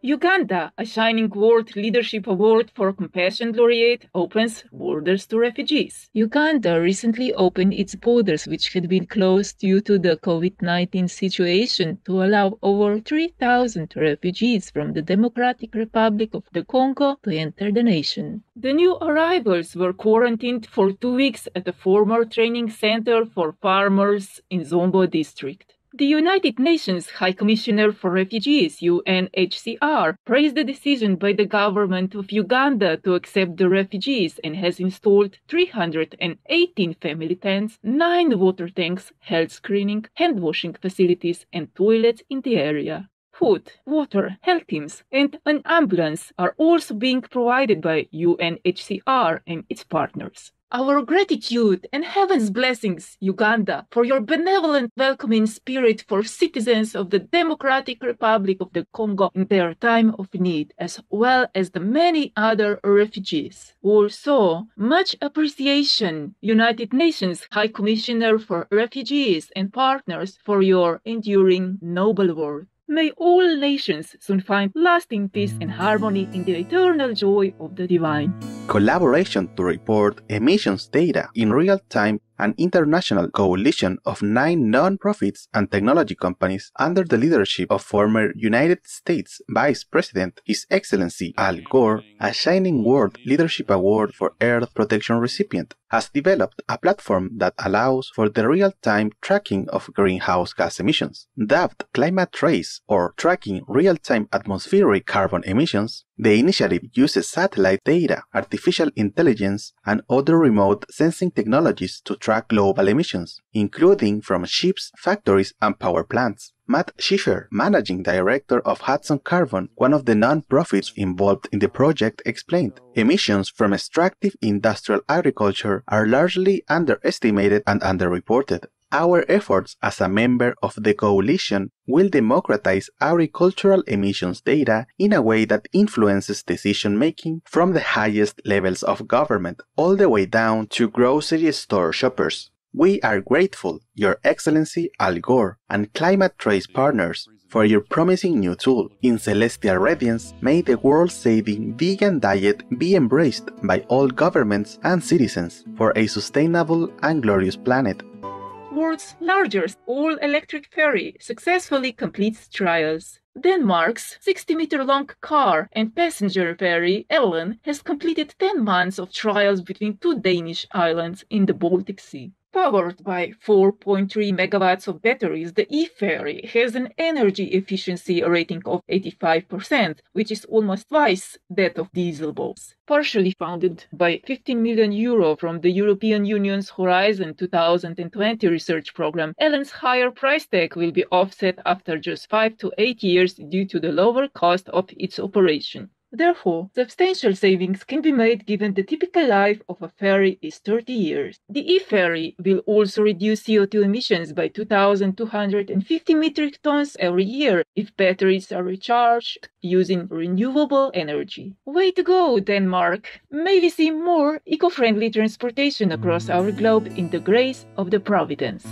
Uganda, a Shining World Leadership Award for Compassion laureate, opens borders to refugees. Uganda recently opened its borders, which had been closed due to the COVID-19 situation, to allow over 3,000 refugees from the Democratic Republic of the Congo to enter the nation. The new arrivals were quarantined for 2 weeks at a former training center for farmers in Zombo district. The United Nations High Commissioner for Refugees, UNHCR, praised the decision by the government of Uganda to accept the refugees and has installed 318 family tents, 9 water tanks, health screening, hand-washing facilities, and toilets in the area. Food, water, health teams, and an ambulance are also being provided by UNHCR and its partners. Our gratitude and heaven's blessings, Uganda, for your benevolent welcoming spirit for citizens of the Democratic Republic of the Congo in their time of need, as well as the many other refugees. Also, much appreciation, United Nations High Commissioner for Refugees and partners, for your enduring noble work. May all nations soon find lasting peace and harmony in the eternal joy of the divine. Collaboration to report emissions data in real time, an international coalition of 9 non-profits and technology companies under the leadership of former United States Vice President His Excellency Al Gore, a Shining World Leadership Award for Earth Protection recipient, has developed a platform that allows for the real-time tracking of greenhouse gas emissions. Dubbed Climate Trace, or Tracking Real-Time Atmospheric Carbon Emissions, the initiative uses satellite data, artificial intelligence, and other remote sensing technologies to track global emissions, including from ships, factories, and power plants. Matt Schiffer, managing director of Hudson Carbon, one of the non-profits involved in the project, explained, "Emissions from extractive industrial agriculture are largely underestimated and underreported. Our efforts as a member of the coalition will democratize agricultural emissions data in a way that influences decision-making from the highest levels of government all the way down to grocery store shoppers. We are grateful, Your Excellency Al Gore and Climate Trace partners, for your promising new tool. In celestial radiance, may the world-saving vegan diet be embraced by all governments and citizens for a sustainable and glorious planet." World's largest all-electric ferry successfully completes trials. Denmark's 60-meter-long car and passenger ferry Ellen has completed 10 months of trials between 2 Danish islands in the Baltic Sea. Powered by 4.3 megawatts of batteries, the e-ferry has an energy efficiency rating of 85%, which is almost twice that of diesel boats. Partially funded by €15 million from the European Union's Horizon 2020 research program, Ellen's higher price tag will be offset after just 5 to 8 years due to the lower cost of its operation. Therefore, substantial savings can be made given the typical life of a ferry is 30 years. The e-ferry will also reduce CO2 emissions by 2,250 metric tons every year if batteries are recharged using renewable energy. Way to go, Denmark! May we see more eco-friendly transportation across our globe in the grace of the Providence.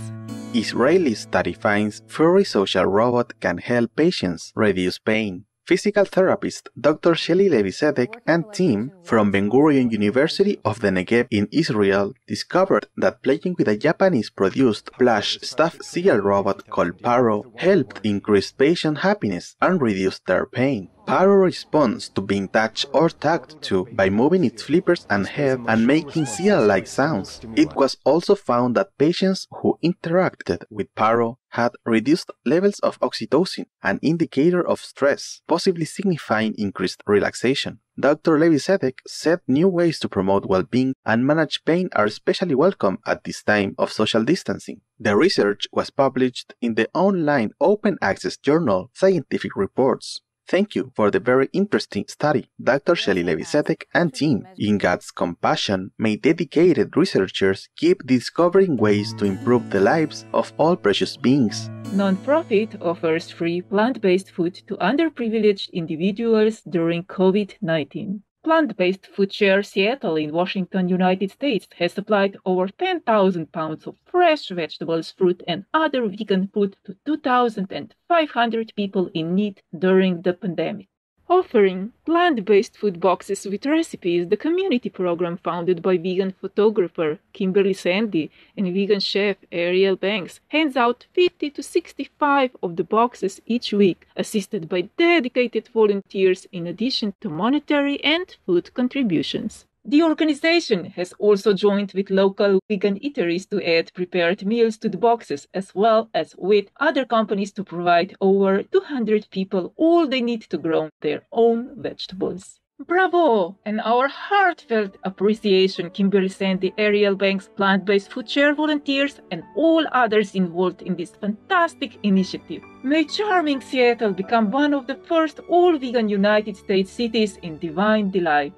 Israeli study finds furry social robot can help patients reduce pain. Physical therapist Dr. Shelly Levisedek and team from Ben Gurion University of the Negev in Israel discovered that playing with a Japanese-produced plush stuffed seal robot called Paro helped increase patient happiness and reduce their pain. Paro responds to being touched or talked to by moving its flippers and head and making seal-like sounds. It was also found that patients who interacted with Paro had reduced levels of oxytocin, an indicator of stress, possibly signifying increased relaxation. Dr. Levisedek said new ways to promote well-being and manage pain are especially welcome at this time of social distancing. The research was published in the online open-access journal Scientific Reports. Thank you for the very interesting study, Dr. Shelly Levisedek and team. In God's compassion, may dedicated researchers keep discovering ways to improve the lives of all precious beings. Nonprofit offers free plant-based food to underprivileged individuals during COVID-19. Plant-based Food Share Seattle in Washington, United States has supplied over 10,000 pounds of fresh vegetables, fruit, and other vegan food to 2,500 people in need during the pandemic. Offering plant-based food boxes with recipes, the community program founded by vegan photographer Kimberly Sandy and vegan chef Ariel Banks hands out 50 to 65 of the boxes each week, assisted by dedicated volunteers in addition to monetary and food contributions. The organization has also joined with local vegan eateries to add prepared meals to the boxes, as well as with other companies to provide over 200 people all they need to grow their own vegetables. Bravo! And our heartfelt appreciation, Kimberly Sandy, Ariel Banks, plant-based food share volunteers, and all others involved in this fantastic initiative. May charming Seattle become one of the first all-vegan United States cities in divine delight.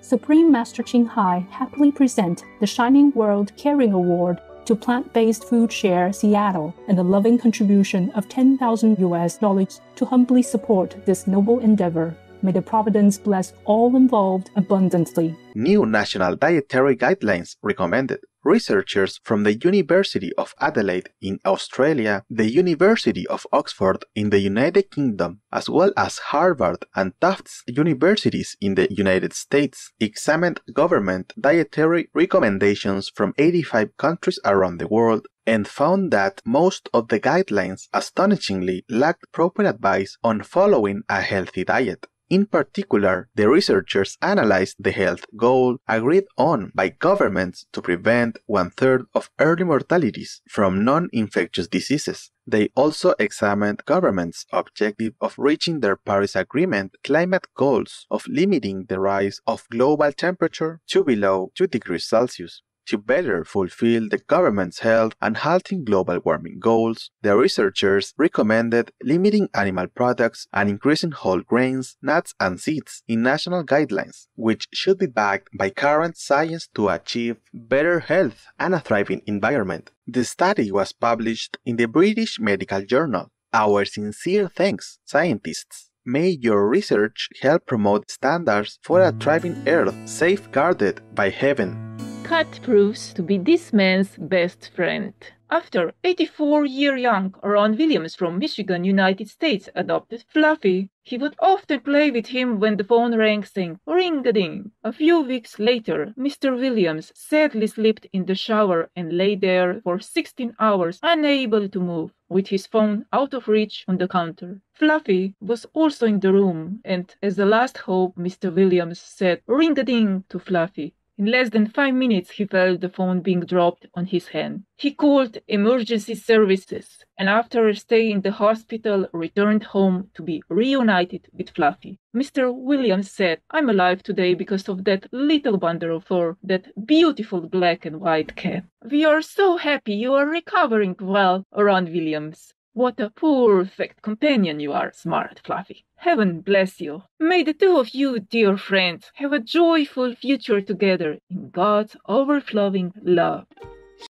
Supreme Master Ching Hai happily present the Shining World Caring Award to Plant-Based Food Share Seattle and the loving contribution of $10,000 to humbly support this noble endeavor. May the Providence bless all involved abundantly. New national dietary guidelines recommended. Researchers from the University of Adelaide in Australia, the University of Oxford in the United Kingdom, as well as Harvard and Tufts universities in the United States, examined government dietary recommendations from 85 countries around the world and found that most of the guidelines astonishingly lacked proper advice on following a healthy diet. In particular, the researchers analyzed the health goal agreed on by governments to prevent 1/3 of early mortalities from non-infectious diseases. They also examined governments' objective of reaching their Paris Agreement climate goals of limiting the rise of global temperature to below 2 degrees Celsius. To better fulfill the government's health and halting global warming goals, the researchers recommended limiting animal products and increasing whole grains, nuts, and seeds in national guidelines, which should be backed by current science to achieve better health and a thriving environment. The study was published in the British Medical Journal. Our sincere thanks, scientists. May your research help promote standards for a thriving Earth safeguarded by heaven. Cat proves to be this man's best friend. After 84-year-young Ron Williams from Michigan, United States, adopted Fluffy, he would often play with him when the phone rang, saying, "Ring-a-ding." A few weeks later, Mr. Williams sadly slipped in the shower and lay there for 16 hours, unable to move, with his phone out of reach on the counter. Fluffy was also in the room, and as a last hope, Mr. Williams said, "Ring-a-ding" to Fluffy. In less than 5 minutes, he felt the phone being dropped on his hand. He called emergency services, and after a stay in the hospital, returned home to be reunited with Fluffy. Mr. Williams said, "I'm alive today because of that little bundle of fur, that beautiful black and white cat." We are so happy you are recovering well, Ron Williams. What a perfect companion you are, smart Fluffy. Heaven bless you. May the two of you, dear friends, have a joyful future together in God's overflowing love.